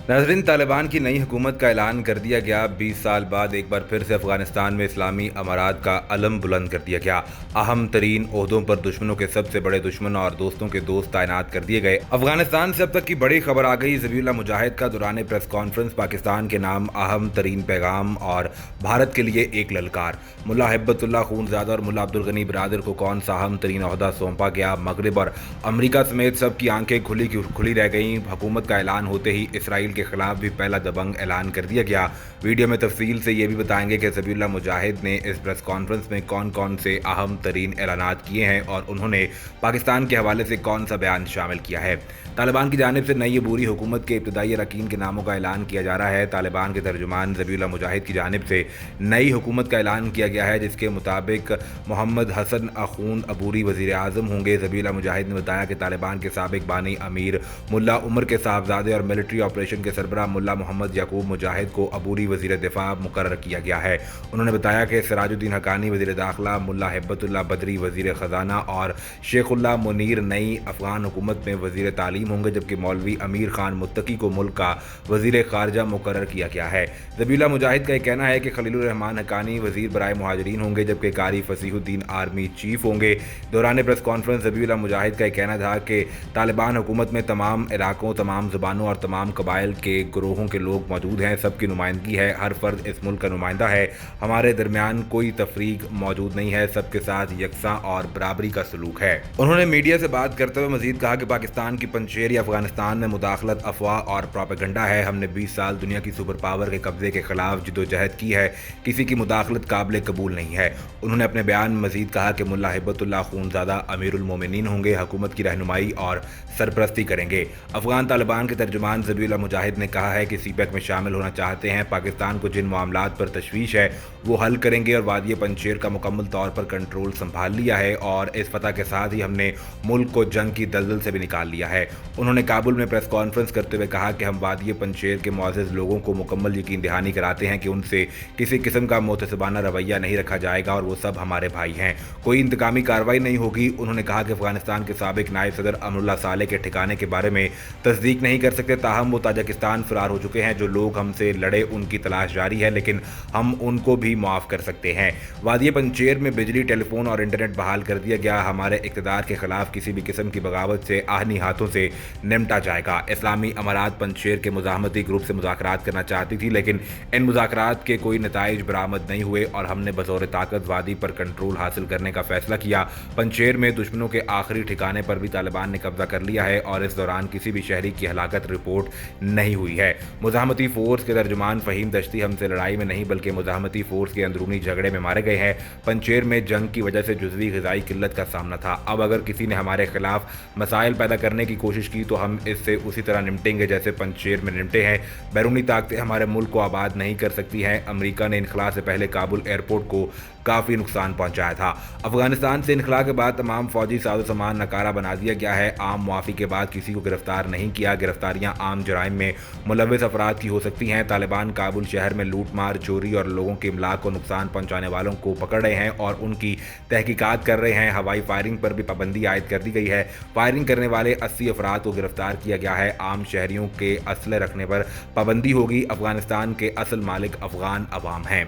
नाज़रीन, तालिबान की नई हुकूमत का ऐलान कर दिया गया। 20 साल बाद एक बार फिर से अफगानिस्तान में इस्लामी अमारात का अलम बुलंद कर दिया गया। अहम तरीन ओहदों पर दुश्मनों के सबसे बड़े दुश्मन और दोस्तों के दोस्त तैनात कर दिए गए। अफगानिस्तान से अब तक की बड़ी खबर आ गई। ज़बीहुल्लाह मुजाहिद का दौरान प्रेस कॉन्फ्रेंस पाकिस्तान के नाम अहम तरीन पैगाम और भारत के लिए एक ललकार। मुल्ला हिब्बतुल्लाह खूनज़ादा और मुल्ला अब्दुल गनी बिरादर को कौन सा अहम तरीन ओहदा सौंपा गया। मगरब और अमरीका समेत सबकी आंखें खुली रह गईं। हुकूमत का ऐलान होते ही इसराइल के खिलाफ भी पहला दबंग ऐलान कर दिया गया। वीडियो में तफसील से ये भी बताएंगे कि ज़बीहुल्लाह मुजाहिद ने इस प्रेस कॉन्फ्रेंस में कौन कौन से अहम तरीन ऐलानात किए हैं और उन्होंने पाकिस्तान के हवाले से कौन सा बयान शामिल किया है। तालिबान की जानिब से नई अबूरी हुकूमत के इब्तदाई अरकान के नामों का ऐलान किया जा रहा है। तालिबान के तर्जुमान ज़बीहुल्लाह मुजाहिद की जानिब से नई हुकूमत का ऐलान किया गया है, जिसके मुताबिक मोहम्मद हसन अखून अबूरी वज़ीर आज़म होंगे। ज़बीहुल्लाह मुजाहिद ने बताया कि तालिबान के साबिक बानी अमीर मुल्ला उमर के साहबजादे और मिलिट्री ऑपरेशन के सरबराह मुल्ला मोहम्मद याकूब मुजाहिद को अबूरी वज़ीर दिफा मुकर्रर किया गया है। उन्होंने बताया कि सिराजुद्दीन हक्कानी वज़ीर दाखिला, मुल्ला हिब्बतुल्लाह बदरी वज़ीर ख़ज़ाना और शेखुल्लाह मुनीर नई अफ़गान हुकूमत में वज़ीर तालीम होंगे, जबकि मौलवी अमीर खान मुत्तकी को मुल्क का वज़ीर ख़ारजा मुकर्रर किया गया है। ज़बीहुल्लाह मुजाहिद का कहना है कि खलीलुर रहमान हक्कानी वज़ीर बराए मुहाजिरीन होंगे, जबकि कारी फसीहुद्दीन आर्मी चीफ होंगे। दौरान प्रेस कॉन्फ्रेंस ज़बीहुल्लाह मुजाहिद का कहना था कि तालिबान हुकूमत में तमाम इलाकों, तमाम ज़ुबानों और तमाम कबाइल के ग्रोहों के लोग मौजूद हैं। सबकी नुमाइंदगी है, हर फर्द इस मुल्क का नुमाइंदा है। हमारे दरमियान कोई तफरीक मौजूद नहीं है, सबके साथ यकसा और बराबरी का सलूक है। उन्होंने मीडिया से बात करते हुए मजीद कहा कि पाकिस्तान की पंचेरी अफगानिस्तान में मुदाखलत अफवाह और प्रोपेगेंडा है। हमने 20 साल दुनिया की सुपर पावर के कब्जे के खिलाफ जिदोजहद की है। किसी की मुदाखलत काबिल कबूल नहीं है। उन्होंने अपने बयान में मजीद कहा कि मुल्ला हिब्बतुल्लाह खूनज़ादा अमीरुल मोमिनीन होंगे, हुकूमत की रहनुमाई और सरपरस्ती करेंगे। अफगान तालिबान के तर्जुमान ज़बीहुल्लाह मुजाहिद ने कहा है कि सीपैक में शामिल होना चाहते हैं। पाकिस्तान को जिन मामलात पर तशवीश है वो हल करेंगे और वादी पंजशेर का मुकम्मल तौर पर कंट्रोल संभाल लिया है और इस फतह के साथ ही हमने मुल्क को जंग की दलदल से भी निकाल लिया है। उन्होंने काबुल में प्रेस कॉन्फ्रेंस करते हुए कहा कि हम वादी पंजशेर के मुअज़्ज़ज़ लोगों को मुकम्मल यकीन दहानी कराते हैं कि उनसे किसी किस्म का मुतसबाना रवैया नहीं रखा जाएगा और वो सब हमारे भाई हैं। कोई इंतकामी कार्रवाई नहीं होगी। उन्होंने कहा कि अफगानिस्तान के साबिक नायब सदर अमरुल्लाह सालेह के ठिकाने के बारे में तस्दीक नहीं कर सकते, ताहम वो ताजिकिस्तान फरार हो चुके हैं। जो लोग हमसे लड़े उनकी तलाश जारी है, लेकिन हम उनको भी मुआफ़ कर सकते हैं। वादी पंजशेर में बिजली, टेलीफोन और इंटरनेट बहाल कर दिया गया। हमारे इक़्तिदार के खिलाफ किसी भी किस्म की बगावत से आहनी हाथों से निमटा जाएगा। इस्लामी अमारात पंजशेर के मुज़ाहमती ग्रुप से मुज़ाकरात करना चाहती थी, लेकिन इन मुज़ाकरात के कोई नताइज बरामद नहीं हुए और हमने बज़ौर ताकत वादी पर कंट्रोल हासिल करने का फैसला किया। पंजशेर में दुश्मनों के आखिरी ठिकाने पर भी तालिबान ने कब्जा कर लिया है और इस दौरान किसी भी शहरी की हलाकत रिपोर्ट नहीं हुई है। मुज़ाहमती फ़ोर्स के तर्जुमान फ़हीम दश्ती हमसे लड़ाई में नहीं बल्कि मुज़ाहमती फ़ोर्स के अंदरूनी झगड़े में मारे गए हैं। पंजशेर में जंग की वजह से जुज़वी ग़िज़ाई किल्लत का सामना था। अब अगर किसी ने हमारे खिलाफ मसाइल पैदा करने की कोशिश की तो हम इससे उसी तरह निपटेंगे जैसे पंजशेर में निपटे हैं। बैरूनी ताकतें हमारे मुल्क को आबाद नहीं कर सकती हैं। अमेरिका ने इनखला से पहले काबुल एयरपोर्ट को काफ़ी नुकसान पहुंचाया था। अफगानिस्तान से इनखला के बाद तमाम फौजी साजो सामान नकारा बना दिया गया है। आम मुआफ़ी के बाद किसी को गिरफ्तार नहीं किया। गिरफ्तारियां आम जराइम में मुलव्वस अफराद की हो सकती हैं। तालिबान काबुल शहर में लूट मार, चोरी और लोगों के इमलाक को नुकसान पहुंचाने वालों को पकड़ रहे हैं और उनकी तहकीकात कर रहे हैं। हवाई फायरिंग पर भी पाबंदी आयद कर दी गई है। फायरिंग करने वाले 80 अफराद को गिरफ्तार किया गया है। आम शहरियों के असले रखने पर पाबंदी होगी। अफगानिस्तान के असल मालिक अफगान अवाम हैं।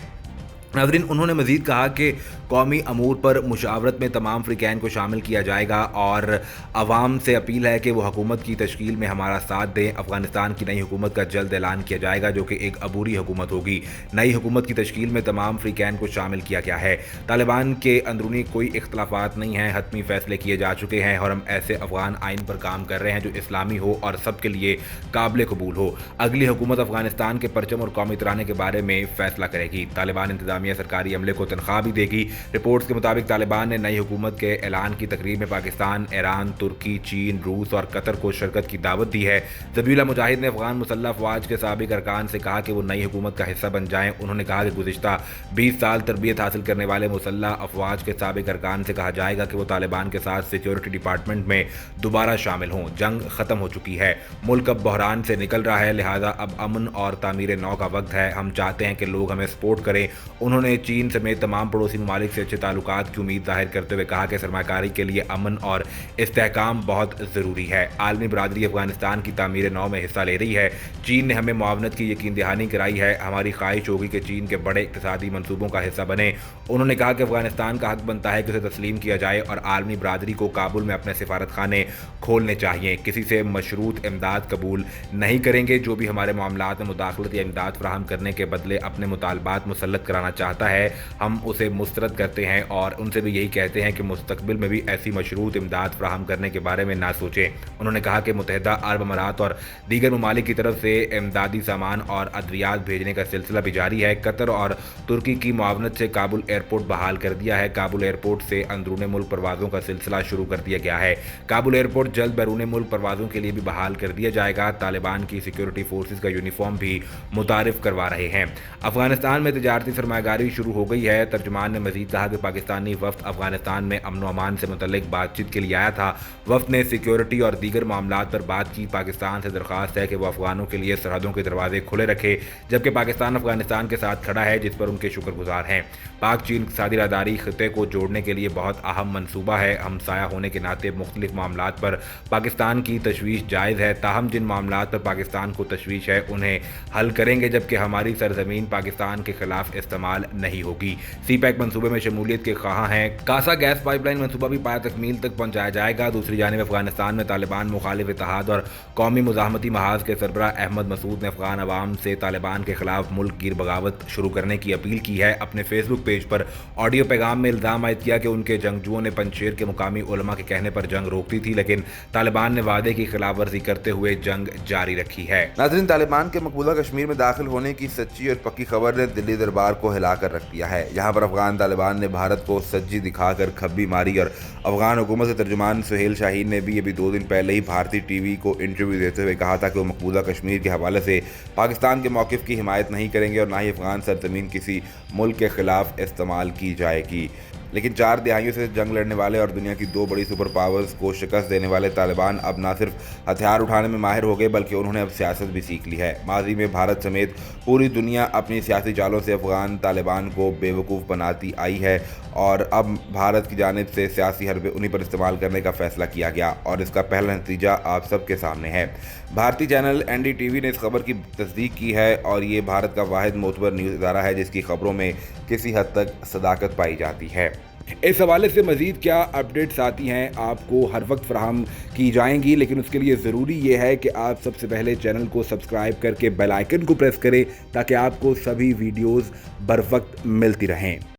नाज़रीन, उन्होंने मज़ीद कहा कि कौमी अमूर पर मुशावरत में तमाम फ़रीक़ैन को शामिल किया जाएगा और अवाम से अपील है कि वो हुकूमत की तश्कील में हमारा साथ दें। अफ़गानिस्तान की नई हुकूमत का जल्द ऐलान किया जाएगा, जो कि एक अबूरी हुकूमत होगी। नई हुकूमत की तश्कील में तमाम फ़रीक़ैन को शामिल किया गया है। तालिबान के अंदरूनी कोई इख्तलाफात नहीं हैं, हतमी फ़ैसले किए जा चुके हैं और हम ऐसे अफ़गान आइन पर काम कर रहे हैं जो इस्लामी हो और सब के लिए काबिल कबूल हो। अगली हुकूमत अफ़गानिस्तान के परचम और कौमी तराने के बारे में फ़ैसला करेगी। तालिबान इंतज़ामिया सरकारी अमले को तनख्वाह भी देगी। रिपोर्ट्स के मुताबिक तालिबान ने नई हुकूमत के ऐलान की तकरीब में पाकिस्तान, ईरान, तुर्की, चीन, रूस और कतर को शिरकत की दावत दी है। ज़बीहुल्लाह मुजाहिद ने अफगान मुसल्लह अफवाज के साबिक अरकान से कहा कि वो नई हुकूमत का हिस्सा बन जाएं। उन्होंने कहा कि गुज़िश्ता 20 साल तरबियत हासिल करने वाले मुसल्लह अफवाज के साबिक अरकान से कहा जाएगा कि वो तालिबान के साथ सिक्योरिटी डिपार्टमेंट में दोबारा शामिल हों। जंग ख़त्म हो चुकी है, मुल्क अब बहरान से निकल रहा है, लिहाजा अब अमन और तामीर नौ का वक्त है। हम चाहते हैं कि लोग हमें सपोर्ट करें। उन्होंने उन्होंने चीन समेत तमाम पड़ोसी ममालिक से अच्छे ताल्लुकात की उम्मीद जाहिर करते हुए कहा कि सरमाकारी के लिए अमन और इस्तेहकाम बहुत ज़रूरी है। आलमी बरादरी अफगानिस्तान की तामीर नौ में हिस्सा ले रही है। चीन ने हमें मुआवनत की यकीन दहानी कराई है। हमारी ख्वाहिश होगी कि चीन के बड़े इक़्तिसादी मनसूबों का हिस्सा बने। उन्होंने कहा कि अफगानिस्तान का हक बनता है कि उसे तस्लीम किया जाए और आलमी बरादरी को काबुल में अपने सिफारत खाने खोलने चाहिए। किसी से मशरूत इमदाद कबूल नहीं करेंगे। जो भी हमारे मामलात में मुदाखलत या इमदाद फराहम करने के बदले अपने मुतालबात मुसल्लत कराना चाहता है, हम उसे मुस्तरद करते हैं और उनसे भी यही कहते हैं कि मुस्तकबिल में भी ऐसी मशरूत इमदाद फराहम करने के बारे में ना सोचें। उन्होंने कहा कि मुत्तहिदा अरब अमारात और दीगर ममालिक की तरफ से इमदादी सामान और अद्वियात भेजने का सिलसिला भी जारी है। कतर और तुर्की की मुआवनत से काबुल एयरपोर्ट बहाल कर दिया है। काबुल एयरपोर्ट से अंदरूनी मुल्क परवाज़ों का सिलसिला शुरू कर दिया गया है। काबुल एयरपोर्ट जल्द बैरूनी मुल्क परवाज़ों के लिए भी बहाल कर दिया जाएगा। तालिबान की सिक्योरिटी फोर्सेस का यूनिफॉर्म भी मुतारिफ करवा रहे हैं। अफगानिस्तान में तजारती सरमायाकारी शुरू हो गई है। तर्जुमान ने मजीद कहा कि पाकिस्तानी वफ्द अफगानिस्तान में अमन व अमान से मुतल्लिक बातचीत के लिए आया था। वफ्द ने सिक्योरिटी और दीगर मामलात पर बात की। पाकिस्तान से दरख्वास्त है कि वह अफगानों के लिए सरहदों के दरवाजे खुले रखे, जबकि पाकिस्तान अफगानिस्तान के साथ खड़ा है, जिस पर उनके शुक्रगुजार हैं। पाक चीन इक़्तिसादी राहदारी खिते को जोड़ने के लिए बहुत अहम मनसूबा है। हमसाया होने के नाते मुख्तलिफ मामलात पर पाकिस्तान की तशवीश जायज़ है, ताहम जिन मामलात पर पाकिस्तान को तशवीश है उन्हें हल करेंगे, जबकि हमारी सरजमीन पाकिस्तान के खिलाफ इस्तेमाल नहीं होगी। सी पैक मनसूबे में शमूलियत के ख्वाह हैं। कासा गैस पाइपलाइन मनसूबा भी पाया तकमील तक पहुँचाया जाएगा। दूसरी जानिब अफगानिस्तान में तालिबान मुखालिफ इत्तेहाद और कौमी मुज़ाहमती महाज के सरबराह अहमद मसूद ने अफगान अवाम से तालिबान के खिलाफ मुल्क गिर बगावत शुरू करने की अपील की है। अपने फेसबुक पेज पर ऑडियो पैगाम में इल्ज़ाम आयद किया कि उनके जंगजुओं ने पंजशेर के मुकामी उलमा के कहने पर जंग रोक दी थी, लेकिन तालिबान ने वादे की खिलाफ वर्जी करते हुए जंग जारी रखी है। नाज़रीन, तालिबान के मकबूजा कश्मीर में दाखिल होने की सच्ची और पक्की खबर ने दिल्ली दरबार को हिलाकर रख दिया है। यहाँ पर अफगान तालिबान ने भारत को सज्जी दिखाकर खब्बी मारी और अफगान हुकूमत के तर्जुमान सुहेल शाहीन ने भी अभी 2 दिन पहले ही भारतीय टीवी को इंटरव्यू देते हुए कहा था कि वो मकबूजा कश्मीर के हवाले से पाकिस्तान के मौक़िफ़ की हिमायत नहीं करेंगे और ना ही अफगान सरजमीन किसी मुल्क के खिलाफ इस्तेमाल की जाएगी। लेकिन 4 दहाइयों से जंग लड़ने वाले और दुनिया की 2 बड़ी सुपर पावर्स को शिकस्त देने वाले तालिबान अब ना सिर्फ हथियार उठाने में माहिर हो गए, बल्कि उन्होंने अब सियासत भी सीख ली है। माजी में भारत समेत पूरी दुनिया अपनी सियासी जालों से अफगान तालिबान को बेवकूफ़ बनाती आई है और अब भारत की जानिब से सियासी हरबे उन्हीं पर इस्तेमाल करने का फैसला किया गया और इसका पहला नतीजा आप सबके सामने है। भारतीय चैनल NDTV ने इस खबर की तस्दीक की है और ये भारत का वाहिद मोतबर न्यूज़ इदारा है जिसकी खबरों में किसी हद तक सदाकत पाई जाती है। इस हवाले से मज़ीद क्या अपडेट्स आती हैं आपको हर वक्त फराहम की जाएंगी, लेकिन उसके लिए ज़रूरी ये है कि आप सबसे पहले चैनल को सब्सक्राइब करके बेल आइकन को प्रेस करें ताकि आपको सभी वीडियोज़ बर वक्त मिलती रहें।